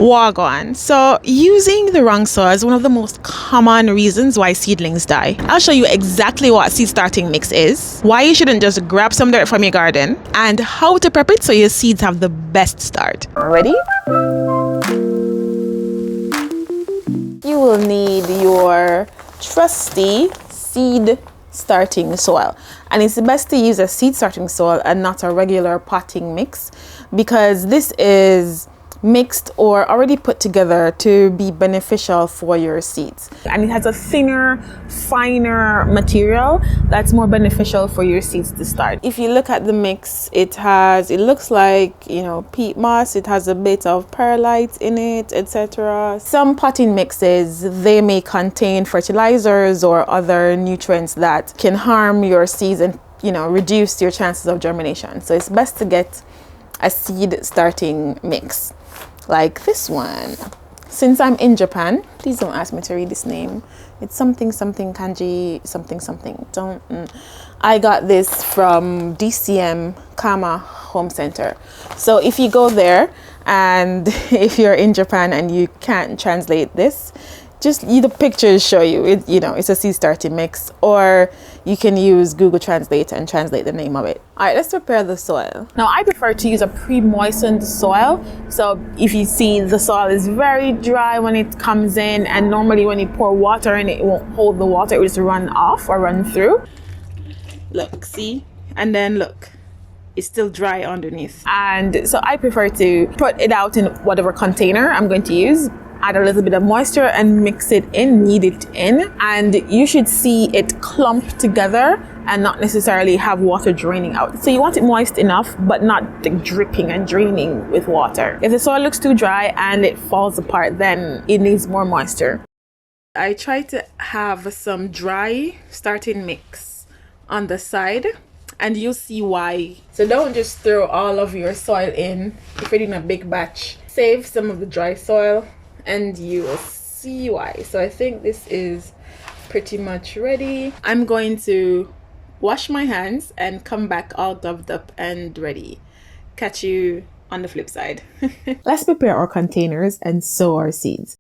Wagwan. So using the wrong soil is one of the most common reasons why seedlings die. I'll show you exactly what seed starting mix is, why you shouldn't just grab some dirt from your garden, and how to prep it so your seeds have the best start. Ready? You will need your trusty seed starting soil, and it's best to use a seed starting soil and not a regular potting mix, because this is mixed or already put together to be beneficial for your seeds, and it has a thinner, finer material that's more beneficial for your seeds to start. If you look at the mix, it looks like, peat moss, it has a bit of perlite in it, etc. Some potting mixes, they may contain fertilizers or other nutrients that can harm your seeds and reduce your chances of germination. So it's best to get a seed starting mix like this one. Since I'm in Japan, please don't ask me to read this name. It's something kanji something. I got this from DCM Kama Home Center. So if you go there and if you're in Japan and you can't translate this, just the pictures show you it. It's a seed starting mix, or you can use Google Translate and translate the name of it. All right, let's prepare the soil. Now, I prefer to use a pre-moistened soil. So if you see, the soil is very dry when it comes in, and normally when you pour water in, it won't hold the water, it will just run off or run through. Look, see? And then look, it's still dry underneath. And so I prefer to put it out in whatever container I'm going to use, add a little bit of moisture and mix it in, knead it in, and you should see it clump together and not necessarily have water draining out. So you want it moist enough, but not dripping and draining with water. If the soil looks too dry and it falls apart, then it needs more moisture. I try to have some dry starting mix on the side, and you'll see why. So don't just throw all of your soil in if you're doing a big batch. Save some of the dry soil, and you will see why. So I think this is pretty much ready. I'm going to wash my hands and come back all gloved up and ready. Catch you on the flip side. Let's prepare our containers and sow our seeds.